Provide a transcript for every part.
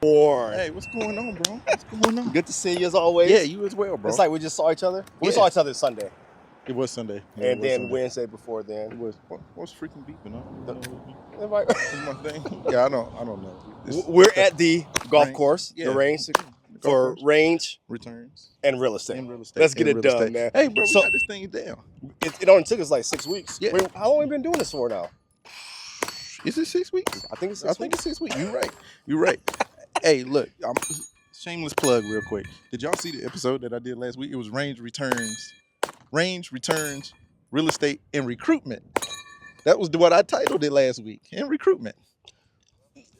Born. Hey, what's going on, bro? What's going on? Good to see you as always. Yeah, you as well, bro. It's like we just saw each other. We Yeah. saw each other Sunday. It was Sunday. Yeah, And it was then Sunday. Wednesday before then. It was what's freaking beeping? Invite- It's my thing. Yeah, I don't know. We're at the golf range. course, Yeah. the range The golf for course. range Returns and real estate. and real estate. Let's get and it real done, estate. man. Hey, bro, we So- got this thing down. It only took us like 6 weeks. Yeah. Wait, how long have we been doing this for now? Is it 6 weeks? I think it's 6 I weeks. think it's 6 weeks. You're right. Hey, look, shameless plug real quick. Did y'all see the episode that I did last week? It was range returns, real estate, and recruitment. That was what I titled it last week. And recruitment.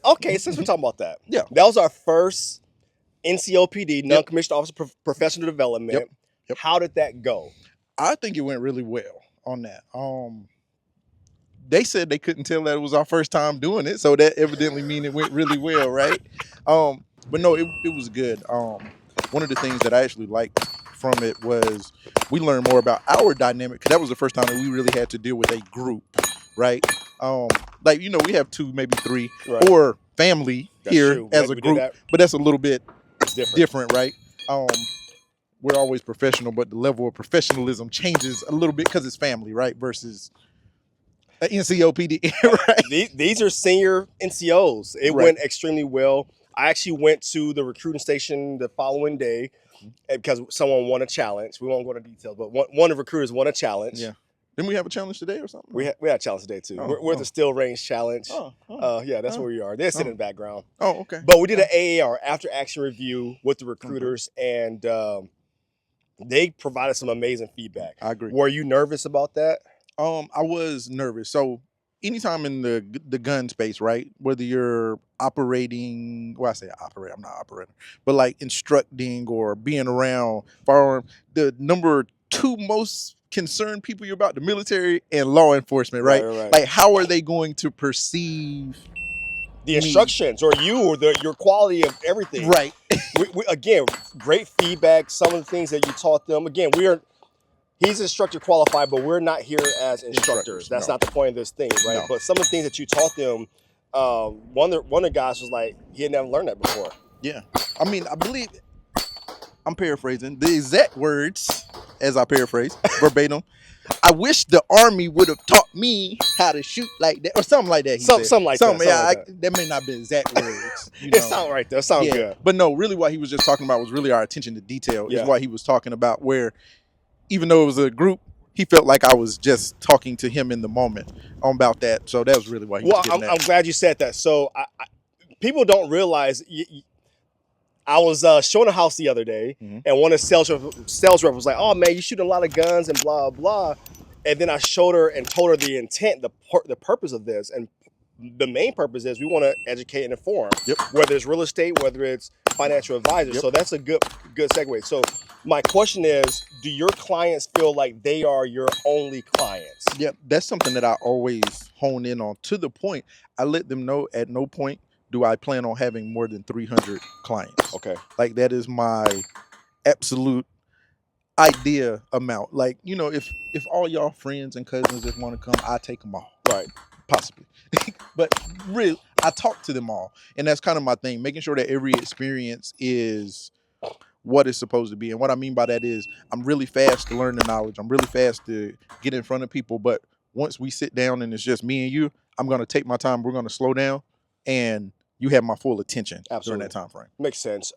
Okay, since we're talking about that. Yeah. That was our first NCOPD, non-commissioned officer professional development. Yep. How did that go? I think it went really well on that. They said they couldn't tell that it was our first time doing it, so that evidently means it went really well, right? But no, it was good. One of the things that I actually liked from it was we learned more about our dynamic, because that was the first time that we really had to deal with a group, right? Like, we have 2, maybe 3, Right. or family That's here true. as We a did group, that. but that's a little bit It's different, right? We're always professional, but the level of professionalism changes a little bit because it's family, right? Versus an NCOPD, right? These are senior NCOs. It Right. went extremely well. I actually went to the recruiting station the following day because someone won a challenge. We won't go into details, but one of the recruiters won a challenge. Yeah. Didn't we have a challenge today or something? We had a challenge today too. Oh, We're at the Steel Range Challenge. Oh, Yeah, that's where we are. They're sitting in the background. oh, okay. But we did an AAR, after action review, with the recruiters, and they provided some amazing feedback. I agree. Were you nervous about that? I was nervous. So anytime in the gun space, right? Whether you're operating, well, I say operate, I'm not operating, but like instructing or being around firearm, the number 2 most concerned people you're about, the military and law enforcement, right? Right. Like, how are they going to perceive The instructions, or your quality of everything. right? We again, great feedback. Some of the things that you taught them. Again, he's instructor qualified, but we're not here as instructors. That's no. not the point of this thing, right? No. But some of the things that you taught them, one of the guys was like, he had never learned that before. Yeah. I mean, I believe, I'm paraphrasing the exact words as I paraphrase verbatim. I wish the Army would have taught me how to shoot like that, or something like that. Something like that. That may not be exact words. It sounds right there. It sounds good. But no, really, what he was just talking about was really our attention to detail. Yeah. Is what he was talking about. Where even though it was a group, he felt like I was just talking to him in the moment about that. So that was really why he was getting that. I'm glad you said that. So people don't realize. I was showing a house the other day, and one of the sales rep was like, "Oh man, you shooting a lot of guns and blah blah." And then I showed her and told her the intent, the purpose of this, and the main purpose is we want to educate and inform. Yep. Whether it's real estate, whether it's financial advisors. Yep. So that's a good segue. So my question is, do your clients feel like they are your only clients? Yeah, that's something that I always hone in on, to the point I let them know at no point do I plan on having more than 300 clients. Okay. Like, that is my absolute idea amount. Like, if all y'all friends and cousins just want to come, I take them all. Right. Possibly. But really, I talk to them all. And that's kind of my thing, making sure that every experience is what it's supposed to be. And what I mean by that is I'm really fast to learn the knowledge. I'm really fast to get in front of people. But once we sit down and it's just me and you, I'm going to take my time. We're going to slow down, and you have my full attention. Absolutely. During that time frame. Makes sense.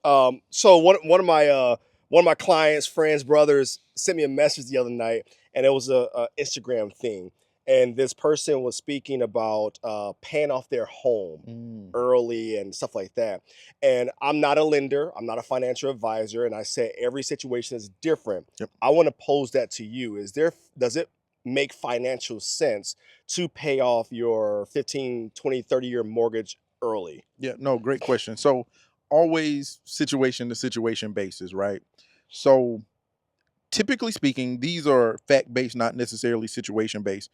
So one of my clients, friends, brothers sent me a message the other night, and it was a Instagram thing. And this person was speaking about paying off their home early and stuff like that. And I'm not a lender. I'm not a financial advisor. And I said every situation is different. Yep. I want to pose that to you. Does it make financial sense to pay off your 15, 20, 30-year mortgage early? Yeah, no, great question. So always situation to situation basis, right? So typically speaking, these are fact-based, not necessarily situation-based.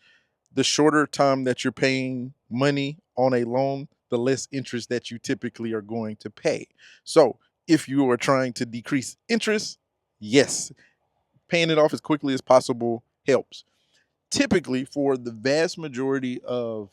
The shorter time that you're paying money on a loan, the less interest that you typically are going to pay. So if you are trying to decrease interest, yes, paying it off as quickly as possible helps. Typically, for the vast majority of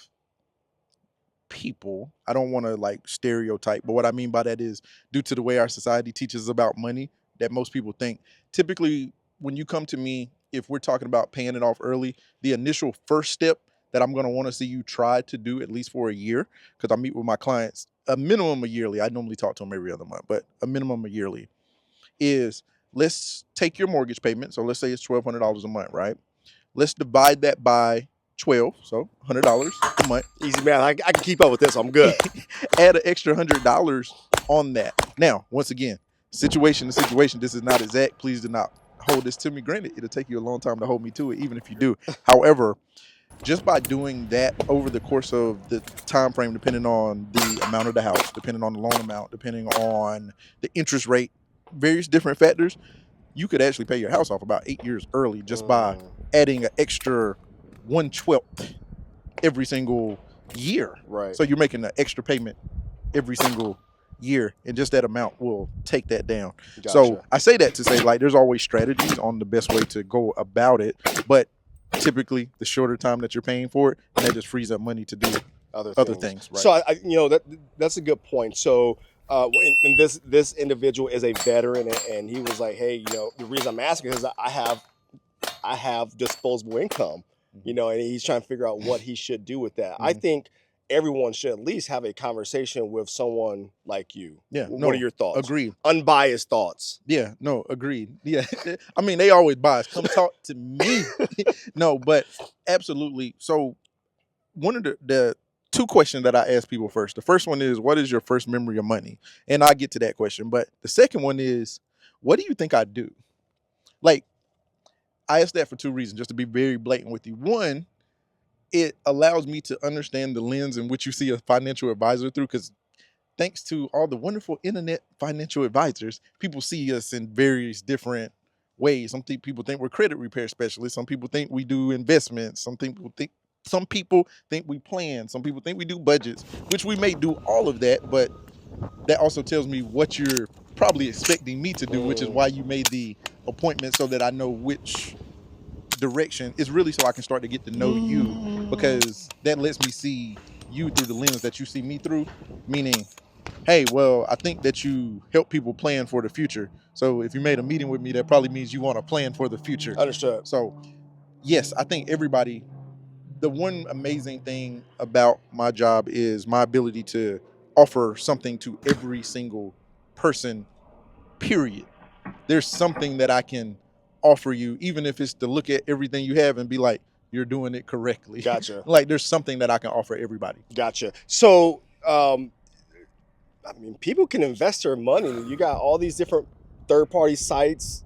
people, I don't want to like stereotype, but what I mean by that is due to the way our society teaches about money, that most people think typically when you come to me, if we're talking about paying it off early, the initial first step that I'm going to want to see you try to do at least for a year, because I meet with my clients a minimum a yearly. I normally talk to them every other month, but a minimum a yearly is, let's take your mortgage payment. So let's say it's $1,200 a month, right? Let's divide that by 12, so $100 a month. Easy, man. I can keep up with this. I'm good. Add an extra $100 on that. Now, once again, situation to situation, this is not exact. Please do not hold this to me. Granted, it'll take you a long time to hold me to it, even if you do. However, just by doing that over the course of the time frame, depending on the amount of the house, depending on the loan amount, depending on the interest rate, various different factors, you could actually pay your house off about 8 years early just by adding an extra 1/12 every single year. Right. So you're making an extra payment every single year, and just that amount will take that down. Gotcha. So I say that to say, like, there's always strategies on the best way to go about it, but typically the shorter time that you're paying for it, and that just frees up money to do other things. Right. So that's a good point. So and this individual is a veteran, and he was like, hey, the reason I'm asking is I have disposable income, and he's trying to figure out what he should do with that. I think everyone should at least have a conversation with someone like you. Yeah. What are your thoughts? Agreed. Unbiased thoughts. Yeah. No. Agreed. Yeah. I mean, they always biased. Come talk to me. No, but absolutely. So one of the two questions that I ask people first. The first one is, what is your first memory of money? And I get to that question. But the second one is, what do you think I do? Like, I ask that for two reasons, just to be very blatant with you. One, it allows me to understand the lens in which you see a financial advisor through, because thanks to all the wonderful internet financial advisors, people see us in various different ways. Some people think we're credit repair specialists. Some people think we do investments. Some people think we plan. Some people think we do budgets, which we may do all of that, but that also tells me what you're probably expecting me to do, which is why you made the appointment, so that I know which direction. Is really so I can start to get to know you, because that lets me see you through the lens that you see me through, meaning, hey, well, I think that you help people plan for the future. So if you made a meeting with me, that probably means you want to plan for the future. Understood. So yes, I think everybody, the one amazing thing about my job is my ability to offer something to every single person, period. There's something that I can offer you, even if it's to look at everything you have and be like, you're doing it correctly. Gotcha. Like, there's something that I can offer everybody. Gotcha. So, people can invest their money. You got all these different third-party sites,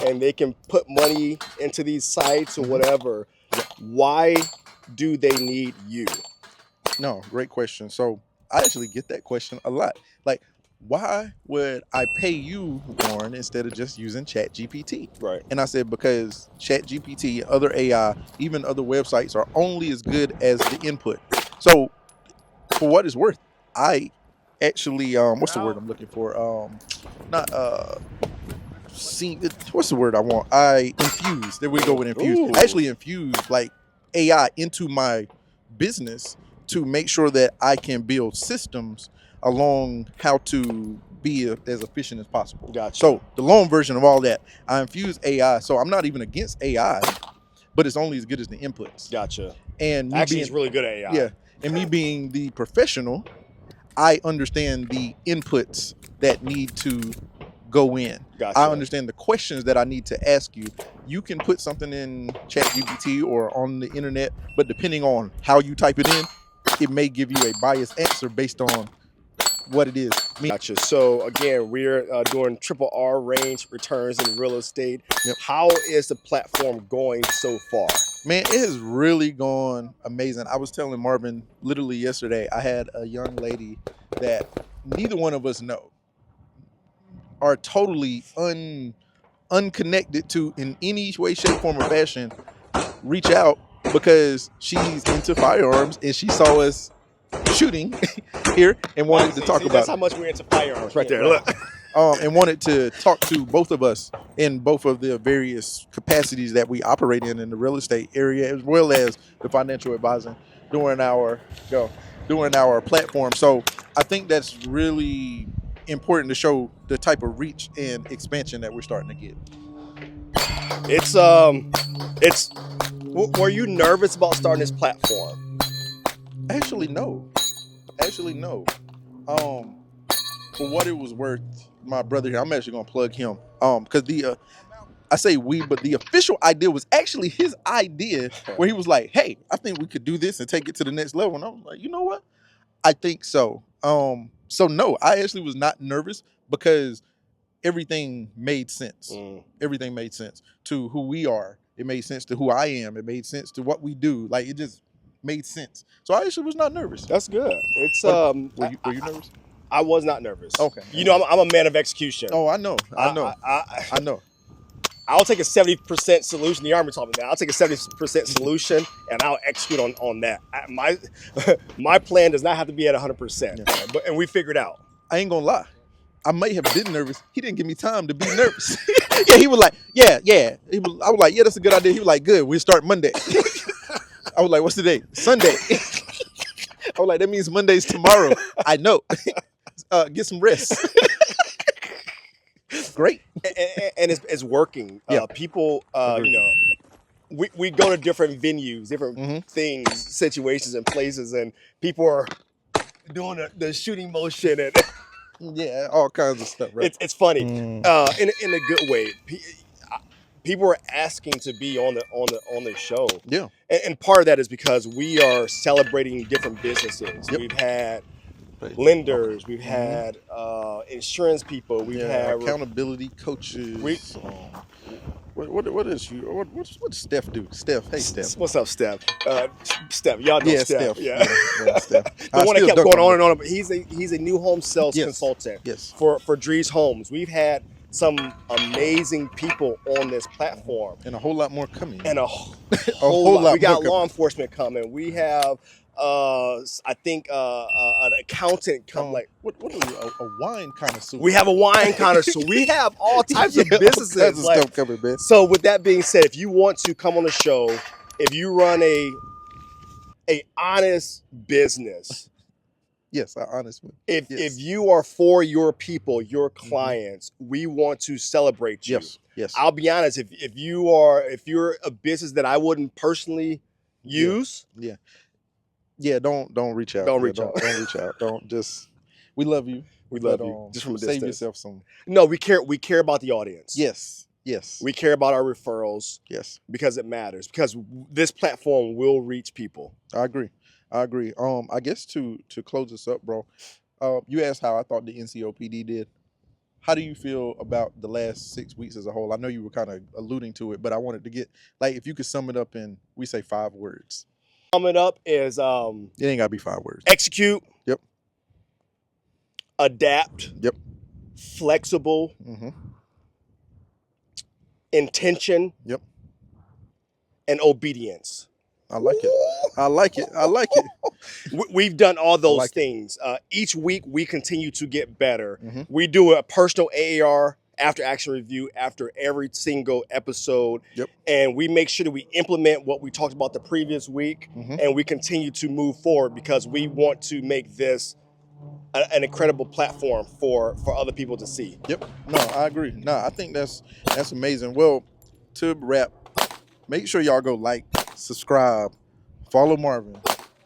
and they can put money into these sites or whatever. Yeah. Why do they need you? No, great question. So I actually get that question a lot. Like, why would I pay you, Warren, instead of just using ChatGPT? Right. And I said, because ChatGPT, other AI, even other websites are only as good as the input. So for what it's worth, I actually, what's the word I'm looking for? What's the word I want? I infuse. There we go with infuse. Ooh. I actually infuse like AI into my business to make sure that I can build systems along how to be as efficient as possible. Gotcha. So the long version of all that, I infuse AI. So I'm not even against AI, but it's only as good as the inputs. Gotcha. And actually, it's really good at AI. Yeah. And me being the professional, I understand the inputs that need to go in. Gotcha. I understand the questions that I need to ask you. You can put something in ChatGPT or on the internet, but depending on how you type it in, it may give you a biased answer based on what it is. Gotcha. So again, we're doing triple R range returns in real estate. Yep. How is the platform going so far? Man, it has really gone amazing. I was telling Marvin literally yesterday, I had a young lady that neither one of us know, are totally unconnected to in any way, shape, form, or fashion, reach out because she's into firearms and she saw us shooting here and wanted to talk about that's how much we're into firearms right there. Look. And wanted to talk to both of us in both of the various capacities that we operate in the real estate area, as well as the financial advising during our doing our platform. So I think that's really important to show the type of reach and expansion that we're starting to get. It's. Were you nervous about starting this platform? Actually, no. Actually, no. For what it was worth, my brother here, I'm actually gonna plug him. Because the I say we, but the official idea was actually his idea, where he was like, "Hey, I think we could do this and take it to the next level." And I was like, "You know what? I think so." So no, I actually was not nervous because everything made sense. Everything made sense to who we are. It made sense to who I am. It made sense to what we do. Like, it just made sense. So I actually was not nervous. That's good. It's Were you nervous? I was not nervous. Okay. You know, I'm a man of execution. Oh, I know. I know. I know. I'll take a 70% solution. The Army taught me that. I'll take a 70% solution and I'll execute on that. My plan does not have to be at 100%. Yeah. And we figured out. I ain't gonna lie. I may have been nervous. He didn't give me time to be nervous. Yeah, he was like, yeah. I was like, yeah, that's a good idea. He was like, good, we'll start Monday. I was like, what's the day? Sunday. I was like, that means Monday's tomorrow. I know. Get some rest. Great. And it's working. Yeah. People, you know, we go to different venues, different things, situations, and places, and people are doing the shooting motion and yeah, all kinds of stuff. Right? It's funny, in a good way. People are asking to be on the show. Yeah, and part of that is because we are celebrating different businesses. Yep. We've had lenders, we've had insurance people, we've had accountability coaches. What is you? What does Steph do? Steph, hey Steph. What's up, Steph? Steph, y'all know Steph. Yeah. Steph. The one that kept going on and on. But he's a new home sales consultant. Yes. For Drees Homes. We've had some amazing people on this platform, and a whole lot more coming. And a whole lot. We got law enforcement coming. We have I think an accountant come. Like what is a wine connoisseur? We have a wine connoisseur. We have all types of businesses. All kinds of stuff coming, man. So with that being said, if you want to come on the show, if you run a honest business, yes, an honest one. If you are for your people, your clients, we want to celebrate you. Yes. I'll be honest. If you're a business that I wouldn't personally use, don't reach out. Don't reach out. Don't just. We love you. We love you. Just from a distance. Save yourself some. No, we care about the audience. Yes. We care about our referrals. Yes. Because it matters. Because this platform will reach people. I agree. I guess to close this up, bro. You asked how I thought the NCOPD did. How do you feel about the last 6 weeks as a whole? I know you were kind of alluding to it, but I wanted to get, like, if you could sum it up in, we say 5 words. Sum it up is it ain't gotta be 5 words. Execute. Yep. Adapt. Yep. Flexible. Intention. Yep. And obedience. I like it. We've done all those things. Each week we continue to get better. We do a personal AAR after action review after every single episode. Yep. And we make sure that we implement what we talked about the previous week, and we continue to move forward because we want to make this an incredible platform for other people to see. Yep. No, I agree. No, I think that's amazing. Well, to wrap, make sure y'all go like, subscribe, follow Marvin,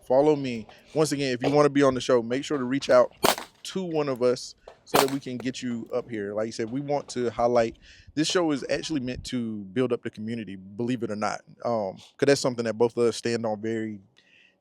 follow me. Once again, if you want to be on the show, make sure to reach out to one of us so that we can get you up here. Like you said, we want to highlight, this show is actually meant to build up the community, believe it or not. Because that's something that both of us stand on very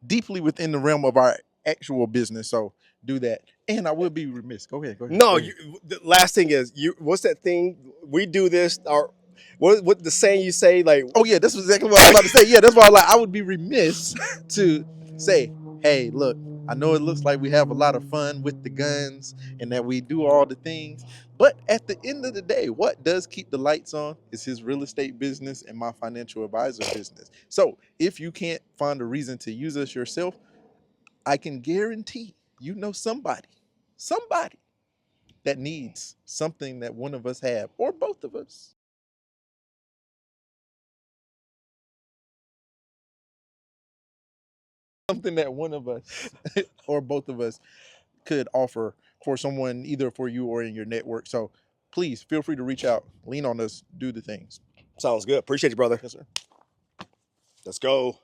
deeply within the realm of our actual business. So do that. And I would be remiss. Go ahead. No, the last thing is, what's that thing? We do this, or what the saying you say, like, oh yeah, that's exactly what I was about to say. Yeah, that's why I would be remiss to say, hey, look, I know it looks like we have a lot of fun with the guns and that we do all the things, but at the end of the day, what does keep the lights on is his real estate business and my financial advisor business. So if you can't find a reason to use us yourself, I can guarantee you know somebody that needs something that one of us have, or both of us. something that one of us or both of us could offer for someone, either for you or in your network. So please feel free to reach out, lean on us, do the things. Sounds good. Appreciate you, brother. Yes, sir. Let's go.